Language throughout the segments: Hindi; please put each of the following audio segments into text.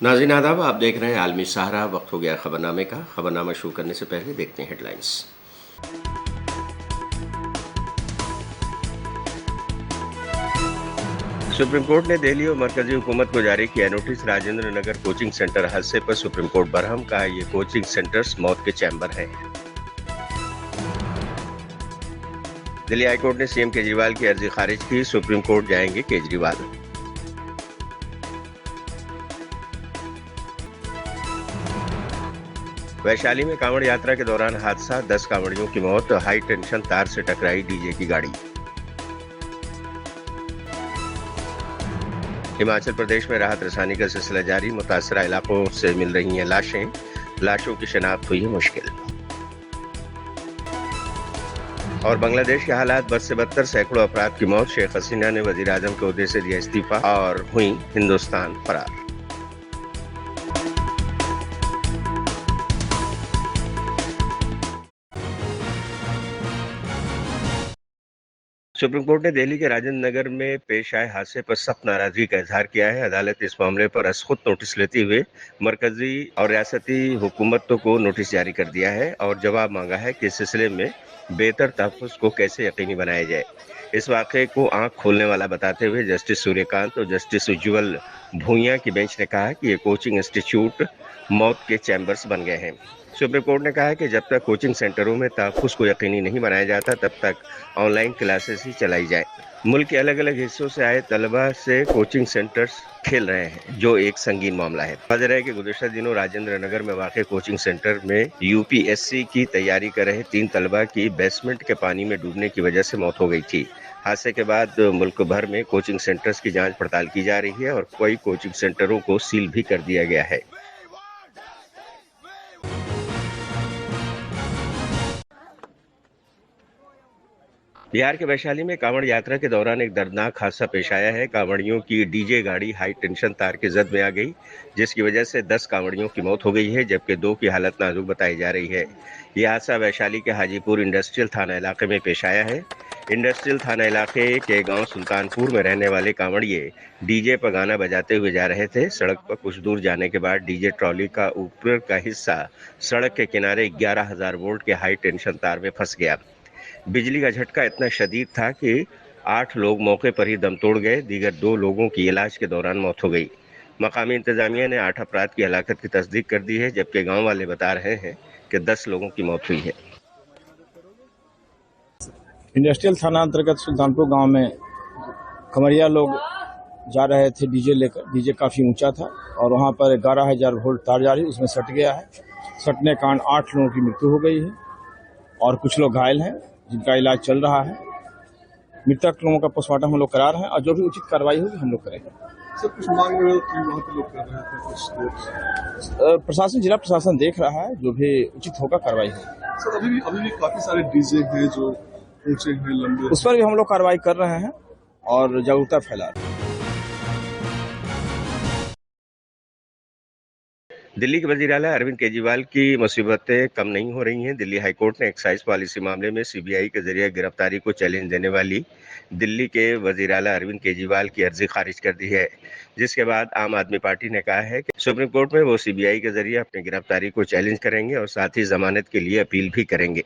नाज़रीन आदाब, आप देख रहे हैं आलमी सहारा। वक्त हो गया खबरनामे का। खबरनामा शुरू करने से पहले देखते हैं हेडलाइंस। सुप्रीम कोर्ट ने दिल्ली और मरकजी हुकूमत को जारी किया notice. Rajendra Nagar coaching centre हादसे पर सुप्रीम कोर्ट बरहम। कहा ये कोचिंग सेंटर्स मौत के चैम्बर हैं। दिल्ली हाईकोर्ट ने सीएम केजरीवाल की अर्जी खारिज की। सुप्रीम कोर्ट जाएंगे केजरीवाल। वैशाली में कांवड़ यात्रा के दौरान हादसा, 10 कांवड़ियों की मौत। हाई टेंशन तार से टकराई डीजे की गाड़ी। हिमाचल प्रदेश में राहत रसानी का सिलसिला जारी। मुतासरा इलाकों से मिल रही हैं लाशें। लाशों की शिनाख्त हुई है मुश्किल। और बांग्लादेश के हालात बद से बदतर, सैकड़ों अफराद की मौत। शेख हसीना ने वजीर आजम के ओहदे से दिया इस्तीफा और हुई हिंदुस्तान फरार। सुप्रीम कोर्ट ने दिल्ली के राजेंद्र नगर में पेश आए हादसे पर सख्त नाराजगी का इजहार किया है। अदालत इस मामले पर अज़खुद नोटिस लेते हुए मरकजी और रियासती हुकूमतों को नोटिस जारी कर दिया है और जवाब मांगा है कि इस सिलसिले में बेहतर तहफ़्फ़ुज़ को कैसे यकीनी बनाया जाए। इस वाक़े को आंख खोलने वाला बताते हुए जस्टिस सूर्यकांत और जस्टिस उज्ज्वल भूंइया की बेंच ने कहा कि ये कोचिंग इंस्टीट्यूट मौत के चैम्बर्स बन गए हैं। सुप्रीम कोर्ट ने कहा है कि जब तक कोचिंग सेंटरों में तहफ़्फ़ुज़ को यकीनी नहीं बनाया जाता, तब तक ऑनलाइन क्लासेस ही चलाई जाए। मुल्क के अलग अलग हिस्सों से आए तलबा से कोचिंग सेंटर्स खेल रहे हैं, जो एक संगीन मामला है। वाज़ेह है कि गुज़िश्ता दिनों राजेंद्र नगर में वाक़ कोचिंग सेंटर में यूपीएससी की तैयारी कर रहे 3 तलबा की बेसमेंट के पानी में डूबने की वजह से मौत हो गई थी। हादसे के बाद मुल्क भर में कोचिंग सेंटर्स की जांच पड़ताल की जा रही है और कई कोचिंग सेंटरों को सील भी कर दिया गया है। बिहार के वैशाली में कांवड़ यात्रा के दौरान एक दर्दनाक हादसा पेश आया है। कांवड़ियों की डीजे गाड़ी हाई टेंशन तार की जद में आ गई, जिसकी वजह से 10 कांवड़ियों की मौत हो गई है, जबकि 2 की हालत नाजुक बताई जा रही है। यह हादसा वैशाली के हाजीपुर इंडस्ट्रियल थाना इलाके में पेश आया है। इंडस्ट्रियल थाना इलाके के गांव सुल्तानपुर में रहने वाले कांवड़िए डीजे पर गाना बजाते हुए जा रहे थे। सड़क पर कुछ दूर जाने के बाद डीजे ट्रॉली का ऊपर का हिस्सा सड़क के किनारे 11,000 वोल्ट के हाई टेंशन तार में फंस गया। बिजली का झटका इतना शदीद था कि 8 लोग मौके पर ही दम तोड़ गए। दीगर 2 लोगों की इलाज के दौरान मौत हो गई। मकामी इंतजामिया ने 8 अफराद की हलाकत की तस्दीक कर दी है, जबकि गांव वाले बता रहे हैं कि 10 लोगों की मौत हुई है। इंडस्ट्रियल थाना अंतर्गत सुल्तानपुर गांव में कमरिया लोग जा रहे थे डीजे लेकर। डीजे काफी ऊंचा था और वहां पर 11,000 वोल्ट तार जा रही, उसमें सट गया है। सटने के कारण 8 लोगों की मृत्यु हो गई है और कुछ लोग घायल हैं, जिनका इलाज चल रहा है। मृतक लोगों का पोस्टमार्टम हम लोग करा रहे हैं और जो भी उचित कार्रवाई होगी हम लोग करेंगे। सर कुछ मांग रहे हो कि वहाँ पे लोग कर रहे थे कुछ प्रशासन, जिला प्रशासन देख रहा है, जो भी उचित होगा कार्रवाई होगी। सर अभी भी काफी सारे डीजे हैं जो ऊंचे हैं, लंबे, उस पर भी हम लोग कार्रवाई कर रहे हैं और जागरूकता फैला रहे हैं। दिल्ली के वजीर आला अरविंद केजरीवाल की मुसीबतें कम नहीं हो रही हैं। दिल्ली हाईकोर्ट ने एक्साइज पॉलिसी मामले में सीबीआई के जरिए गिरफ्तारी को चैलेंज देने वाली दिल्ली के वजीर आला अरविंद केजरीवाल की अर्जी खारिज कर दी है, जिसके बाद आम आदमी पार्टी ने कहा है कि सुप्रीम कोर्ट में वो सीबीआई के जरिए अपनी गिरफ्तारी को चैलेंज करेंगे और साथ ही जमानत के लिए अपील भी करेंगे।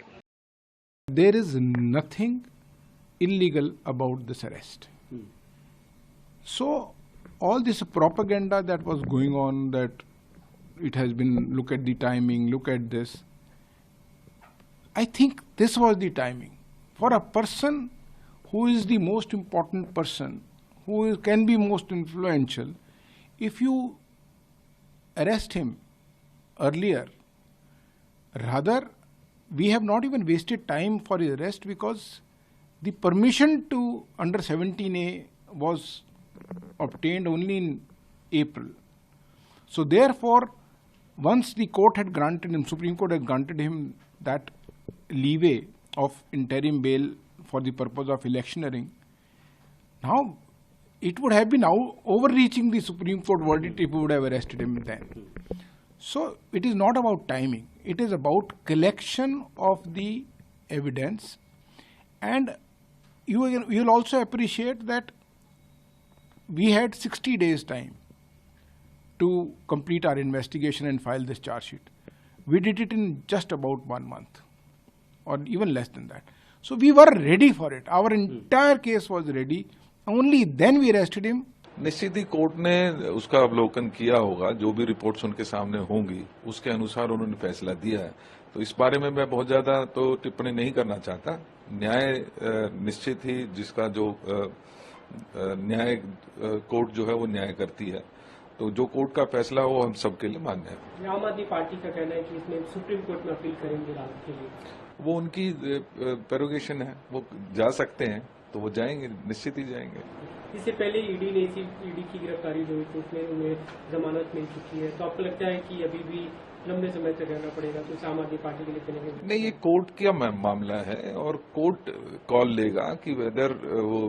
There is nothing illegal about this arrest. So all this propaganda that was going on, that it has been, look at the timing, look at this. I think this was the timing. For a person who is the most important person, who can be most influential, if you arrest him earlier, rather we have not even wasted time for his arrest, because the permission to under 17A was obtained only in April. So therefore, once the court had granted him, Supreme Court had granted him that leeway of interim bail for the purpose of electioneering, now it would have been overreaching the Supreme Court verdict if we would have arrested him then. So it is not about timing, it is about collection of the evidence. And you will also appreciate that we had 60 days time to complete our investigation and file this charge sheet. We did it in just about 1 month, or even less than that. So we were ready for it. Our entire case was ready. Only then we arrested him. निश्चित ही कोर्ट ने उसका अवलोकन किया होगा, जो भी रिपोर्ट्स उनके सामने होंगी उसके अनुसार उन्होंने फैसला दिया है। तो इस बारे में मैं बहुत ज्यादा तो टिप्पणी नहीं करना चाहता। न्याय निश्चित ही जिसका जो न्याय कोर्ट जो है वो न्याय करती है, तो जो कोर्ट का फैसला हो हम सबके लिए मान्य है। आम आदमी पार्टी का कहना है कि इसमें सुप्रीम कोर्ट में अपील करेंगे राहत के लिए। वो उनकी प्रेरोगेशन है, वो जा सकते हैं तो वो जाएंगे, निश्चित ही जाएंगे। इससे पहले ईडी की गिरफ्तारी जो हुई थी उसमें उन्हें जमानत मिल चुकी है, तो आपको लगता है कि अभी भी लंबे समय तक रहना पड़ेगा, तो आम आदमी पार्टी के लिए चलेंगे? नहीं, ये कोर्ट का मामला है और कोर्ट कॉल लेगा कि वेदर वो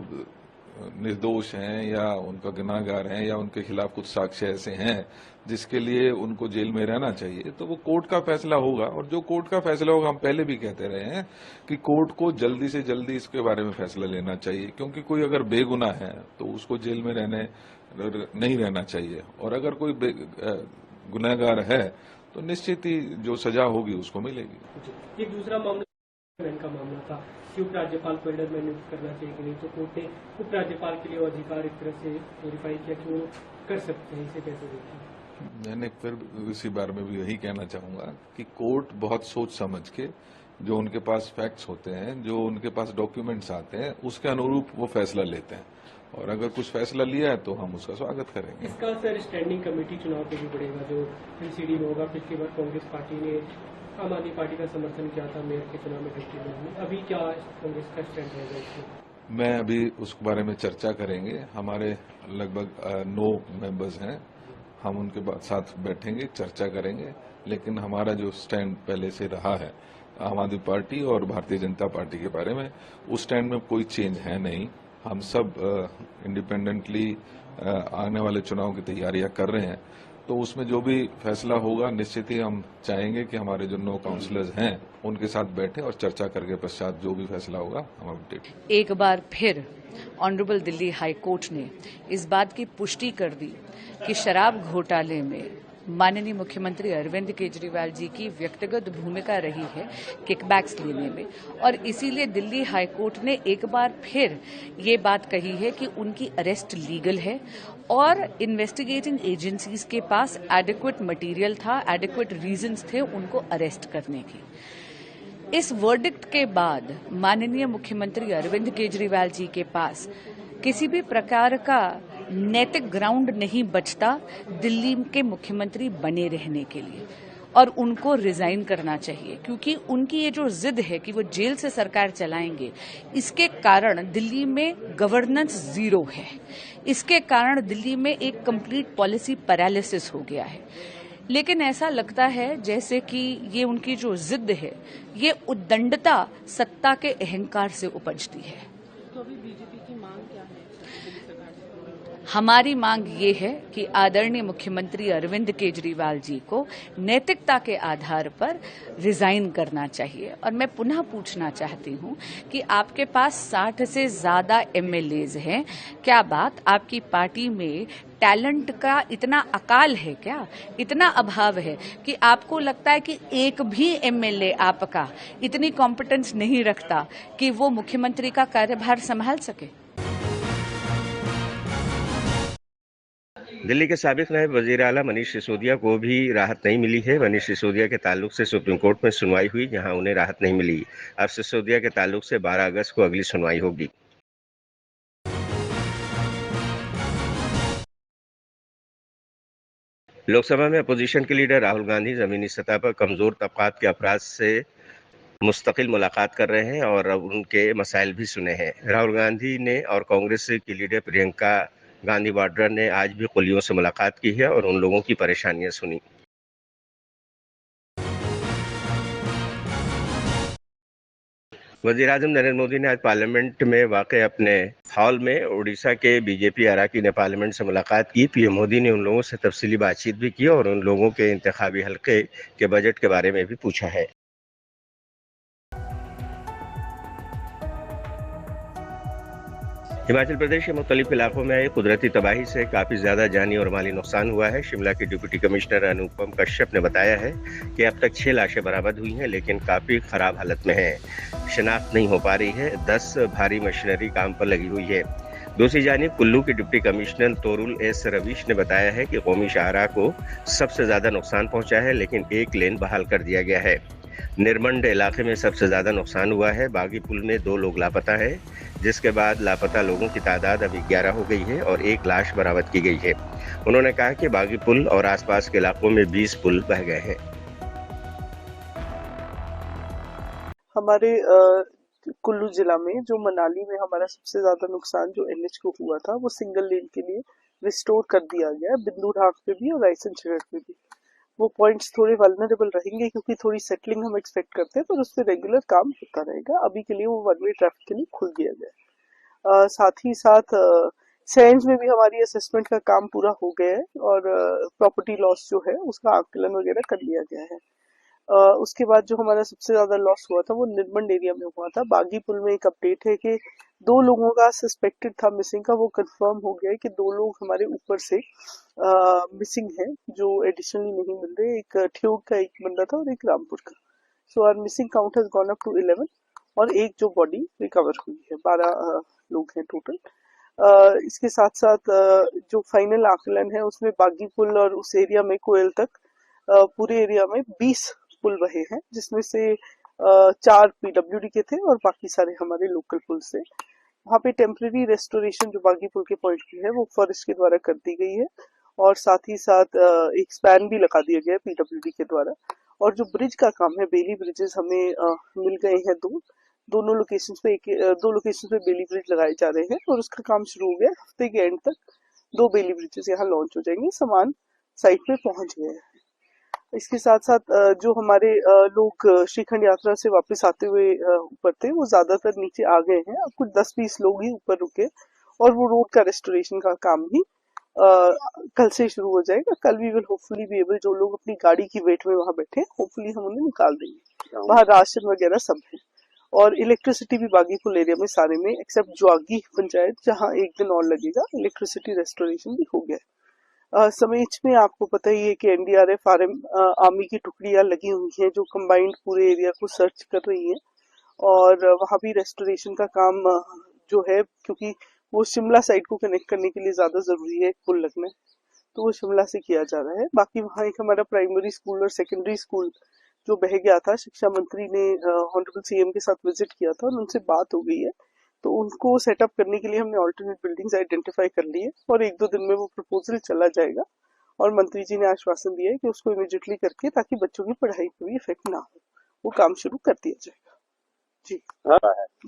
निर्दोष हैं या उनका गुनाहगार हैं या उनके खिलाफ कुछ साक्ष्य ऐसे हैं जिसके लिए उनको जेल में रहना चाहिए, तो वो कोर्ट का फैसला होगा। और जो कोर्ट का फैसला होगा, हम पहले भी कहते रहे हैं कि कोर्ट को जल्दी से जल्दी इसके बारे में फैसला लेना चाहिए, क्योंकि कोई अगर बेगुनाह है तो उसको जेल में नहीं रहना चाहिए, और अगर कोई गुनाहगार है तो निश्चित ही जो सजा होगी उसको मिलेगी। एक दूसरा मामला का मामला था कि उपराज्यपाल को एंडरमैन नियुक्त करना चाहिए कि नहीं, तो कोर्ट ने उपराज्यपाल के लिए अधिकार एक तरह से वेरीफाई किया कि वो कर सकते हैं। इसे कैसे देखते हैं? मैंने फिर इसी बारे में भी यही कहना चाहूंगा कि कोर्ट बहुत सोच समझ के, जो उनके पास फैक्ट्स होते हैं, जो उनके पास डॉक्यूमेंट्स आते हैं, उसके अनुरूप वो फैसला लेते हैं, और अगर कुछ फैसला लिया है तो हम उसका स्वागत करेंगे। इसका असर स्टैंडिंग कमेटी चुनाव पे भी पड़ेगा जो एनसीडी में होगा। पिछली बार कांग्रेस पार्टी ने आम आदमी पार्टी का समर्थन किया था मेयर के चुनाव में डिप्टी मेयर में, अभी क्या कांग्रेस का स्टैंड रहेगा इसमें? मैं अभी उस बारे में चर्चा करेंगे। हमारे लगभग 9 मेंबर्स हैं, हम उनके साथ बैठेंगे, चर्चा करेंगे, लेकिन हमारा जो स्टैंड पहले से रहा है आम आदमी पार्टी और भारतीय जनता पार्टी के बारे में, उस स्टैंड में कोई चेंज है नहीं। हम सब इंडिपेंडेंटली आने वाले चुनाव की तैयारियां कर रहे हैं, तो उसमें जो भी फैसला होगा निश्चित ही हम चाहेंगे कि हमारे जो 9 काउंसलर्स हैं उनके साथ बैठे और चर्चा करके पश्चात जो भी फैसला होगा हम अपडेट। एक बार फिर ऑनरेबल दिल्ली हाई कोर्ट ने इस बात की पुष्टि कर दी कि शराब घोटाले में माननीय मुख्यमंत्री अरविंद केजरीवाल जी की व्यक्तिगत भूमिका रही है किकबैक्स लेने में, और इसीलिए दिल्ली हाई कोर्ट ने एक बार फिर ये बात कही है कि उनकी अरेस्ट लीगल है और इन्वेस्टिगेटिंग एजेंसीज के पास एडिक्वेट मटेरियल था, एडिक्वेट रीजंस थे उनको अरेस्ट करने की। इस वर्डिक्ट के बाद माननीय मुख्यमंत्री अरविंद केजरीवाल जी के पास किसी भी प्रकार का नैतिक ग्राउंड नहीं बचता दिल्ली के मुख्यमंत्री बने रहने के लिए, और उनको रिजाइन करना चाहिए, क्योंकि उनकी ये जो जिद है कि वो जेल से सरकार चलाएंगे, इसके कारण दिल्ली में गवर्नेंस जीरो है। इसके कारण दिल्ली में एक कंप्लीट पॉलिसी पैरालिसिस हो गया है। लेकिन ऐसा लगता है जैसे कि ये उनकी जो जिद है ये उद्दंडता सत्ता के अहंकार से उपजती है। तो अभी बीजेपी की मांग क्या है? हमारी मांग ये है कि आदरणीय मुख्यमंत्री अरविंद केजरीवाल जी को नैतिकता के आधार पर रिजाइन करना चाहिए। और मैं पुनः पूछना चाहती हूं कि आपके पास 60 से ज्यादा एमएलएज हैं, क्या बात आपकी पार्टी में टैलेंट का इतना अकाल है क्या, इतना अभाव है कि आपको लगता है कि एक भी एमएलए आपका इतनी कॉम्पिटेंस नहीं रखता कि वो मुख्यमंत्री का कार्यभार संभाल सके? दिल्ली के साबिक नायब वजीर आला मनीष सिसोदिया को भी राहत नहीं मिली है। मनीष सिसोदिया के ताल्लुक से सुप्रीम कोर्ट में सुनवाई हुई, जहां उन्हें राहत नहीं मिली। अब सिसोदिया के ताल्लुक से 12 अगस्त को अगली सुनवाई होगी। लोकसभा में अपोजिशन के लीडर राहुल गांधी जमीनी सतह पर कमजोर तबकात के अफराद से मुस्तकिल मुलाकात कर रहे हैं और अब उनके मसाइल भी सुने हैं। राहुल गांधी ने और कांग्रेस की लीडर प्रियंका गांधी वाड्रा ने आज भी कुलियों से मुलाकात की है और उन लोगों की परेशानियां सुनी। वज़ीर-ए-आज़म नरेंद्र मोदी ने आज पार्लियामेंट में वाक़ अपने हॉल में उड़ीसा के बीजेपी अराकीन पार्लियामेंट से मुलाकात की। पीएम मोदी ने उन लोगों से तफसीली बातचीत भी की और उन लोगों के इंतखाबी हल्के के बजट के बारे में भी पूछा है। हिमाचल प्रदेश के मुख्तलिफ इलाकों में आई कुदरती तबाही से काफी ज्यादा जानी और माली नुकसान हुआ है। शिमला के डिप्टी कमिश्नर अनुपम कश्यप ने बताया है कि अब तक 6 लाशें बरामद हुई हैं, लेकिन काफी खराब हालत में हैं। शिनाख्त नहीं हो पा रही है। 10 भारी मशीनरी काम पर लगी हुई है। दूसरी जानिब कुल्लू के deputy commissioner Torul S Ravish ने बताया है कि कौमी शाहराह को सबसे ज्यादा नुकसान पहुंचा है, लेकिन एक लेन बहाल कर दिया गया है। निरमंड इलाके में सबसे ज्यादा नुकसान हुआ है। बागी पुल में 2 लोग लापता है, जिसके बाद लापता लोगों की तादाद अभी 11 हो गई है और 1 लाश बरामद की गई है। उन्होंने कहा कि बागी पुल और आसपास के इलाकों में 20 पुल बह गए हैं। हमारे कुल्लू जिला में जो मनाली में हमारा सबसे ज्यादा नुकसान जो एनएच को हुआ था, वो सिंगल लेन के लिए रिस्टोर कर दिया गया है, बिंदु ढाक पे भी और रायसन शहर पे भी। वो पॉइंट्स थोड़े वल्नरेबल रहेंगे क्योंकि थोड़ी सेटलिंग हम एक्सपेक्ट करते हैं, पर उस पर रेगुलर काम होता रहेगा। अभी के लिए वो वन वे ट्रैफिक के लिए खुल दिया गया है। साथ ही साथ सैंड में भी हमारी असेसमेंट का काम पूरा हो गया है और प्रॉपर्टी लॉस जो है उसका आकलन वगैरह कर लिया गया है। उसके बाद जो हमारा सबसे ज्यादा लॉस हुआ था वो निर्मंड एरिया में हुआ था। बागी पुल में एक अपडेट है कि 2 लोगों का सस्पेक्टेड था मिसिंग का, वो कंफर्म हो गया है कि 2 लोग हमारे ऊपर से मिसिंग है जो एडिशनली नहीं मिल रहे। एक ठियोग का एक बंदा था और एक रामपुर का। So our missing count has gone up to 11 और एक जो बॉडी रिकवर हुई है। 12 लोग हैं टोटल। इसके साथ साथ जो फाइनल आकलन है उसमें बागी पुल और उस एरिया में कोयल तक पूरे एरिया में 20 पुल बहे हैं, जिसमें से 4 पीडब्ल्यूडी के थे और बाकी सारे हमारे लोकल पुल से। वहाँ पे टेम्परेरी रेस्टोरेशन जो बागी पुल के पॉइंट की है वो फॉरेस्ट के द्वारा कर दी गई है और साथ ही साथ एक स्पैन भी लगा दिया गया है पीडब्ल्यूडी के द्वारा। और जो ब्रिज का काम है, बेली ब्रिजेस हमें मिल गए हैं दोनों लोकेशंस पे 2 लोकेशंस पे बेली ब्रिज लगाए जा रहे हैं और उसका काम शुरू हो गया। हफ्ते के एंड तक 2 बेली ब्रिजेस यहाँ लॉन्च हो जाएंगे। सामान साइट पे पहुंच गए हैं। इसके साथ साथ जो हमारे लोग श्रीखंड यात्रा से वापस आते हुए ऊपर थे वो ज्यादातर नीचे आ गए हैं। अब कुछ 10-20 लोग ही ऊपर रुके और वो रोड का रेस्टोरेशन का काम भी कल से शुरू हो जाएगा। कल we will hopefully be able, जो लोग अपनी गाड़ी की वेट में वहां बैठे होपफुली हम उन्हें निकाल देंगे। वहाँ राशन वगैरह सब है और इलेक्ट्रिसिटी भी बागी पुल एरिया में सारे में एक्सेप्ट जुआगी पंचायत जहाँ 1 दिन और लगेगा, इलेक्ट्रिसिटी रेस्टोरेशन भी हो गया। समेच में आपको पता ही है कि एनडीआरएफ आर्मी की टुकड़ियां लगी हुई हैं जो कंबाइंड पूरे एरिया को सर्च कर रही हैं और वहां भी रेस्टोरेशन का काम जो है, क्योंकि वो शिमला साइड को कनेक्ट करने के लिए ज्यादा जरूरी है एक पुल लगना है, तो वो शिमला से किया जा रहा है। बाकी वहाँ एक हमारा प्राइमरी स्कूल और सेकेंडरी स्कूल जो बह गया था, शिक्षा मंत्री ने ऑनरेबल सीएम के साथ विजिट किया था और उनसे बात हो गई है, तो उनको सेटअप करने के लिए हमने ऑल्टरनेट बिल्डिंग्स आइडेंटिफाई कर ली है और 1-2 दिन में वो प्रपोजल चला जाएगा और मंत्री जी ने आश्वासन दिया है कि उसको इमीडिएटली करके, ताकि बच्चों की पढ़ाई पर भी इफेक्ट ना हो, वो काम शुरू कर दिया जाएगा।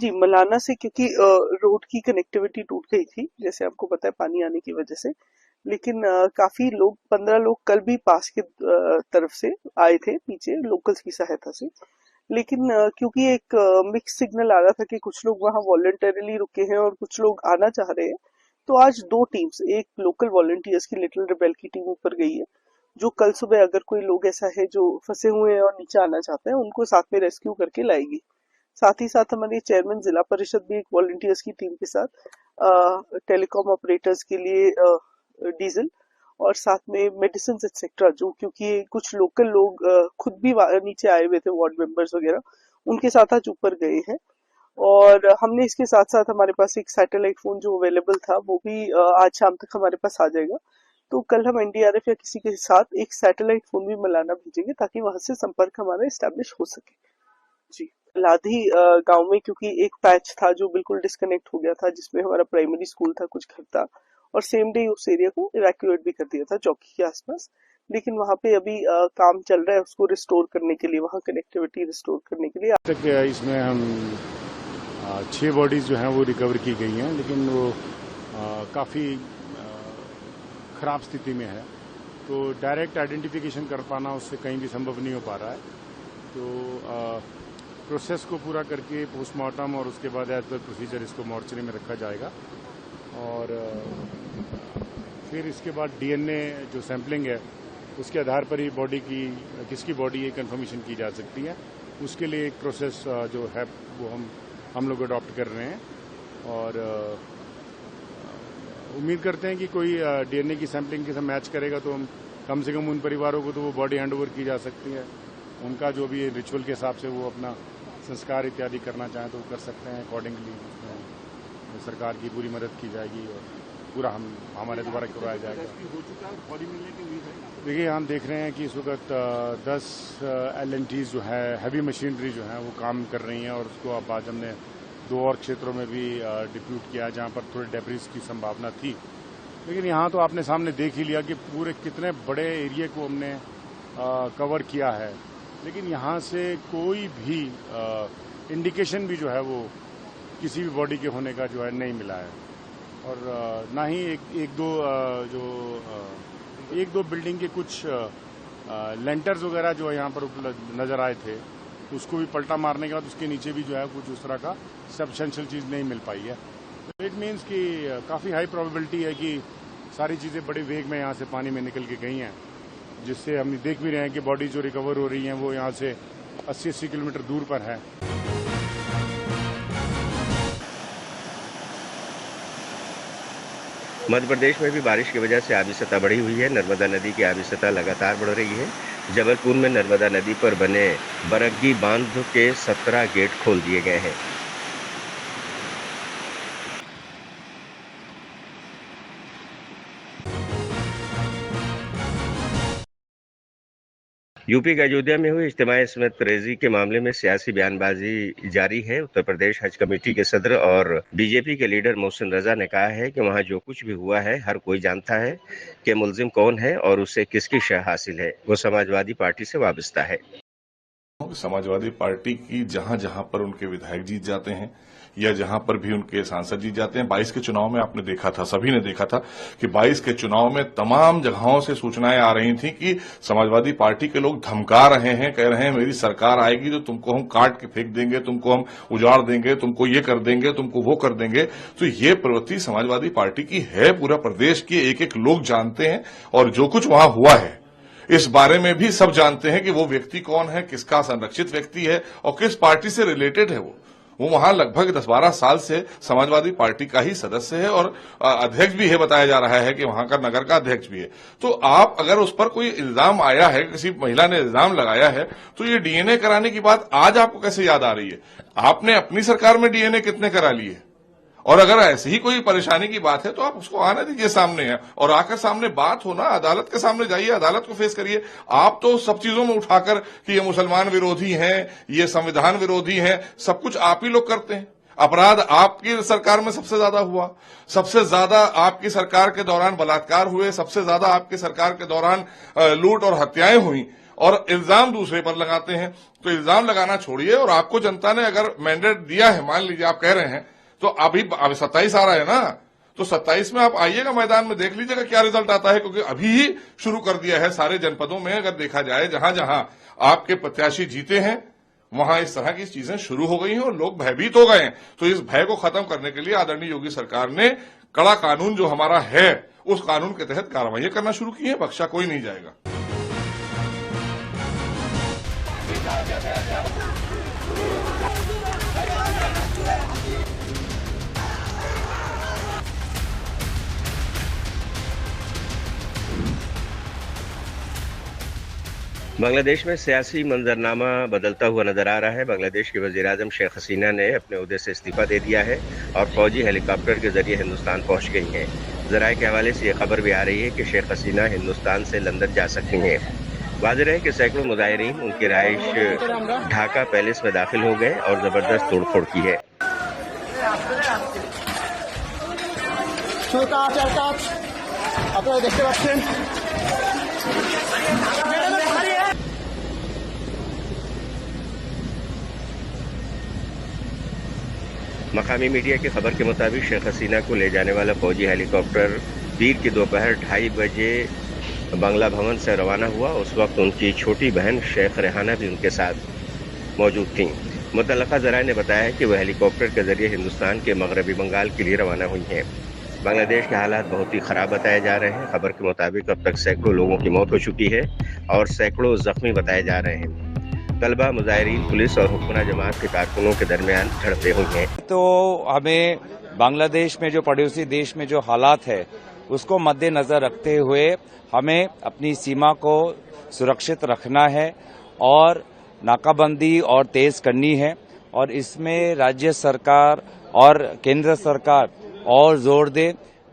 जी मलाना से क्योंकि रोड की कनेक्टिविटी टूट गई थी, जैसे आपको पता है पानी आने की वजह से, लेकिन काफी लोग 15 लोग कल भी पास के तरफ से आए थे पीछे लोकल्स की सहायता से, लेकिन क्योंकि एक मिक्स सिग्नल आ रहा था कि कुछ लोग वहां वॉलंटरीली रुके हैं और कुछ लोग आना चाह रहे हैं, तो आज 2 टीम्स, एक लोकल वॉलंटियर्स की लिटिल रिबेल की टीम ऊपर गई है, जो कल सुबह अगर कोई लोग ऐसा है जो फंसे हुए हैं और नीचे आना चाहते हैं उनको साथ में रेस्क्यू करके लाएगी। साथ ही साथ हमारे चेयरमैन जिला परिषद भी एक वॉलंटियर्स की टीम के साथ टेलीकॉम ऑपरेटर्स के लिए डीजल और साथ में मेडिसिन एक्सेट्रा, जो क्योंकि कुछ लोकल लोग खुद भी नीचे आए हुए थे, वार्ड मेंबर्स वगैरह, उनके साथ आज ऊपर गए हैं। और हमने इसके साथ साथ हमारे पास एक सैटेलाइट फोन जो अवेलेबल था वो भी आज शाम तक हमारे पास आ जाएगा, तो कल हम एनडीआरएफ या किसी के साथ एक सैटेलाइट फोन भी मलाना भेजेंगे ताकि वहां से संपर्क हमारा एस्टेब्लिश हो सके। जी लाधी गांव में क्योंकि एक पैच था जो बिल्कुल डिस्कनेक्ट हो गया था, जिसमें हमारा प्राइमरी स्कूल था, कुछ घर था, और सेम डे उस एरिया को इवैक्यूएट भी कर दिया था चौकी के आसपास, लेकिन वहां पे अभी काम चल रहा है उसको रिस्टोर करने के लिए, वहां कनेक्टिविटी रिस्टोर करने के लिए। तक इसमें हम 6 बॉडीज जो हैं वो रिकवर की गई हैं, लेकिन वो काफ़ी ख़राब स्थिति में है, तो डायरेक्ट आइडेंटिफिकेशन कर पाना उससे कहीं भी संभव नहीं हो पा रहा है। तो प्रोसेस को पूरा करके पोस्टमार्टम और उसके बाद एज पर प्रोसीजर इसको मॉर्चरी में रखा जाएगा, और फिर इसके बाद डीएनए जो सैंपलिंग है उसके आधार पर ही बॉडी की किसकी बॉडी है कंफर्मेशन की जा सकती है। उसके लिए एक प्रोसेस जो है वो हम लोग अडॉप्ट कर रहे हैं, और उम्मीद करते हैं कि कोई डीएनए की सैंपलिंग के साथ मैच करेगा तो हम कम से कम उन परिवारों को तो वो बॉडी हैंडओवर की जा सकती है। उनका जो भी रिचुअल के हिसाब से वो अपना संस्कार इत्यादि करना चाहें तो वो कर सकते हैं। अकॉर्डिंगली सरकार की पूरी मदद की जाएगी और पूरा हमारे द्वारा करवाया जाएगा। देखिए, हम देख रहे हैं कि इस वक्त 10 LNTs जो है, हैवी मशीनरी जो है वो काम कर रही हैं और उसको अब आज हमने 2 और क्षेत्रों में भी डिप्यूट किया जहां पर थोड़े डेब्रिस की संभावना थी। लेकिन यहाँ तो आपने सामने देख ही लिया कि पूरे कितने बड़े एरिया को हमने कवर किया है, लेकिन यहाँ से कोई भी इंडिकेशन भी जो है वो किसी भी बॉडी के होने का जो है नहीं मिला है। और ना ही एक दो बिल्डिंग के कुछ लेंटर्स वगैरह जो यहाँ पर नजर आए थे, उसको भी पलटा मारने के बाद उसके नीचे भी जो है कुछ उस तरह का सब्सटेंशियल चीज़ नहीं मिल पाई है। तो इट मीन्स कि काफ़ी हाई प्रोबेबिलिटी है कि सारी चीज़ें बड़े वेग में यहाँ से पानी में निकल के गई हैं, जिससे हम देख भी रहे हैं कि बॉडी जो रिकवर हो रही हैं वो यहाँ से 80-80 किलोमीटर दूर पर है। मध्य प्रदेश में भी बारिश की वजह से आबी सतह बढ़ी हुई है। नर्मदा नदी की आबी सतह लगातार बढ़ रही है। जबलपुर में नर्मदा नदी पर बने बरग्गी बांध के 17 गेट खोल दिए गए हैं। यूपी के अयोध्या में हुई इज्तिमाई इस्मत रेजी के मामले में सियासी बयानबाजी जारी है। उत्तर प्रदेश हज कमेटी के सदर और बीजेपी के लीडर मोहसिन रजा ने कहा है कि वहां जो कुछ भी हुआ है हर कोई जानता है कि मुलजिम कौन है और उसे किसकी शय हासिल है। वो समाजवादी पार्टी से वाबस्ता है। समाजवादी पार्टी की जहां जहां पर उनके विधायक जीत जाते हैं या जहां पर भी उनके सांसद जीत जाते हैं, 22 के चुनाव में आपने देखा था, सभी ने देखा था कि 22 के चुनाव में तमाम जगहों से सूचनाएं आ रही थी कि समाजवादी पार्टी के लोग धमका रहे हैं, कह रहे हैं मेरी सरकार आएगी तो तुमको हम काट के फेंक देंगे, तुमको हम उजाड़ देंगे, तुमको ये कर देंगे, तुमको वो कर देंगे। तो ये प्रवृत्ति समाजवादी पार्टी की है, पूरा प्रदेश के एक एक लोग जानते हैं और जो कुछ वहां हुआ है इस बारे में भी सब जानते हैं कि वो व्यक्ति कौन है, किसका संरक्षित व्यक्ति है और किस पार्टी से रिलेटेड है। वो वहां लगभग 10-12 साल से समाजवादी पार्टी का ही सदस्य है और अध्यक्ष भी है, बताया जा रहा है कि वहां का नगर का अध्यक्ष भी है। तो आप अगर उस पर कोई इल्जाम आया है, किसी महिला ने इल्जाम लगाया है, तो ये डीएनए कराने की बात आज आपको कैसे याद आ रही है? आपने अपनी सरकार में डीएनए कितने करा लिए? और अगर ऐसी ही कोई परेशानी की बात है तो आप उसको आने दीजिए सामने है और आकर सामने बात हो ना, अदालत के सामने जाइए, अदालत को फेस करिए। आप तो सब चीजों में उठाकर कि ये मुसलमान विरोधी हैं, ये संविधान विरोधी हैं, सब कुछ आप ही लोग करते हैं। अपराध आपकी सरकार में सबसे ज्यादा हुआ, सबसे ज्यादा आपकी सरकार के दौरान बलात्कार हुए, सबसे ज्यादा आपकी सरकार के दौरान लूट और हत्याएं हुई और इल्जाम दूसरे पर लगाते हैं। तो इल्जाम लगाना छोड़िए और आपको जनता ने अगर मैंडेट दिया है, मान लीजिए आप कह रहे हैं, तो अभी 27 आ रहा है ना, तो 27 में आप आइएगा मैदान में, देख लीजिएगा क्या रिजल्ट आता है, क्योंकि अभी ही शुरू कर दिया है सारे जनपदों में। अगर देखा जाए जहां जहां आपके प्रत्याशी जीते हैं वहां इस तरह की चीजें शुरू हो गई हैं और लोग भयभीत हो गए हैं। तो इस भय को खत्म करने के लिए आदरणीय योगी सरकार ने कड़ा कानून जो हमारा है उस कानून के तहत कार्रवाई करना शुरू की है। बख्शा कोई नहीं जाएगा। बांग्लादेश में सियासी मंजरनामा बदलता हुआ नजर आ रहा है। बांग्लादेश के वजीर-ए-आजम शेख हसीना ने अपने ओहदे से इस्तीफा दे दिया है और फौजी हेलीकॉप्टर के जरिए हिंदुस्तान पहुंच गई हैं। जराये के हवाले से यह खबर भी आ रही है कि शेख हसीना हिंदुस्तान से लंदन जा सकती हैं। वाज़ेह है कि सैकड़ों मुजाहिरीन उनकी रहाइश ढाका पैलेस में दाखिल हो गए और जबरदस्त तोड़फोड़ की है। আপনারা দেখতে পাচ্ছেন मकामी मीडिया की खबर के मुताबिक शेख हसीना को ले जाने वाला फौजी हेलीकॉप्टर पीर की दोपहर 2:30 बजे बंगला भवन से रवाना हुआ। उस वक्त उनकी छोटी बहन शेख रेहाना भी उनके साथ मौजूद थीं। मुतल्लका ज़राए ने बताया कि वह हेलीकॉप्टर के जरिए हिंदुस्तान के मगरबी बंगाल के लिए रवाना हुई हैं। बांग्लादेश के हालात बहुत ही खराब बताए जा रहे हैं। खबर के मुताबिक अब तक सैकड़ों लोगों की मौत हो चुकी है और सैकड़ों जख्मी बताए जा रहे हैं। तलबा, मुजाहिरीन, पुलिस और हुक्मरान जमात के कारकुनों के दरमियान झड़पें हुई हैं। तो हमें बांग्लादेश में जो पड़ोसी देश में जो हालात है उसको मद्देनजर रखते हुए हमें अपनी सीमा को सुरक्षित रखना है और नाकाबंदी और तेज करनी है और इसमें राज्य सरकार और केंद्र सरकार और जोर दे।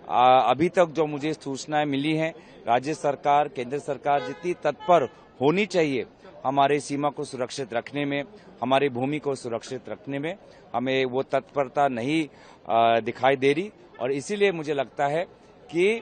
अभी तक जो मुझे सूचनाएं मिली हैं, राज्य सरकार केंद्र सरकार जितनी तत्पर होनी चाहिए हमारे सीमा को सुरक्षित रखने में, हमारी भूमि को सुरक्षित रखने में, हमें वो तत्परता नहीं दिखाई दे रही और इसीलिए मुझे लगता है कि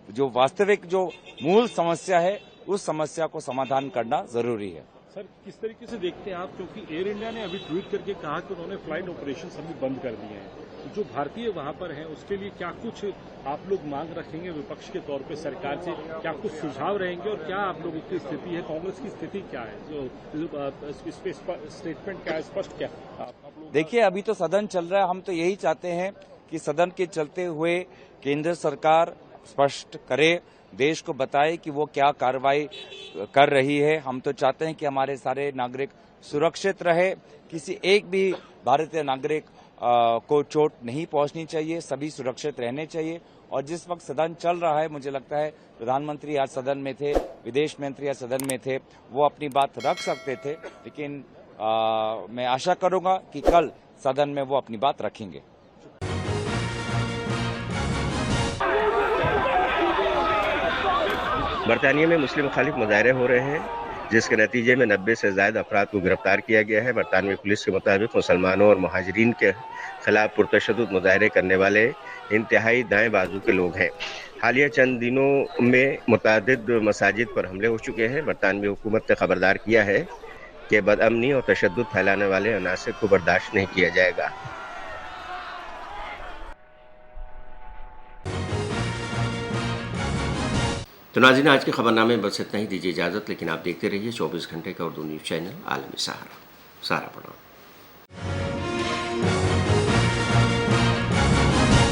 जो वास्तविक जो मूल समस्या है उस समस्या को समाधान करना जरूरी है। सर, किस तरीके से देखते हैं आप, क्योंकि एयर इंडिया ने अभी ट्वीट करके कहा कि उन्होंने फ्लाइट ऑपरेशन सभी बंद कर दिए हैं, जो भारतीय वहां पर हैं उसके लिए क्या कुछ आप लोग मांग रखेंगे विपक्ष के तौर पे सरकार से, क्या कुछ सुझाव रहेंगे और क्या आप लोगों की स्थिति है, कांग्रेस की स्थिति क्या है, जो स्टेटमेंट क्या है, स्पष्ट क्या आप लोग? देखिए, अभी तो सदन चल रहा है, हम तो यही चाहते हैं कि सदन के चलते हुए केंद्र सरकार स्पष्ट करे, देश को बताए कि वो क्या कार्रवाई कर रही है। हम तो चाहते हैं कि हमारे सारे नागरिक सुरक्षित रहे, किसी एक भी भारतीय नागरिक को चोट नहीं पहुंचनी चाहिए, सभी सुरक्षित रहने चाहिए। और जिस वक्त सदन चल रहा है, मुझे लगता है प्रधानमंत्री आज सदन में थे, विदेश मंत्री आज सदन में थे, वो अपनी बात रख सकते थे, लेकिन मैं आशा करूंगा कि कल सदन में वो अपनी बात रखेंगे। बरतानिया में मुस्लिम मुखालिफ मुजाहरे हो रहे हैं, जिसके नतीजे में 90 से ज्यादा अफराद को गिरफ्तार किया गया है। बरतानवी पुलिस के मुताबिक मुसलमानों और मुहाजिरीन के खिलाफ पुरतशद्दुद मुजाहरे करने वाले इंतहाई दाएं बाजू के लोग हैं। हालिया चंद दिनों में मुतादिद मसाजिद पर हमले हो चुके हैं। बरतानवी हुकूमत ने खबरदार किया है कि बदअमनी और तशद्दुद फैलाने वाले अनासिर को बर्दाश्त नहीं किया जाएगा। तो नाज़रीन, आज के खबरनामे में बस इतना ही। दीजिए इजाज़त, लेकिन आप देखते रहिए 24 घंटे का उर्दू न्यूज़ चैनल आलमी सहारा। सहारा पढ़ो।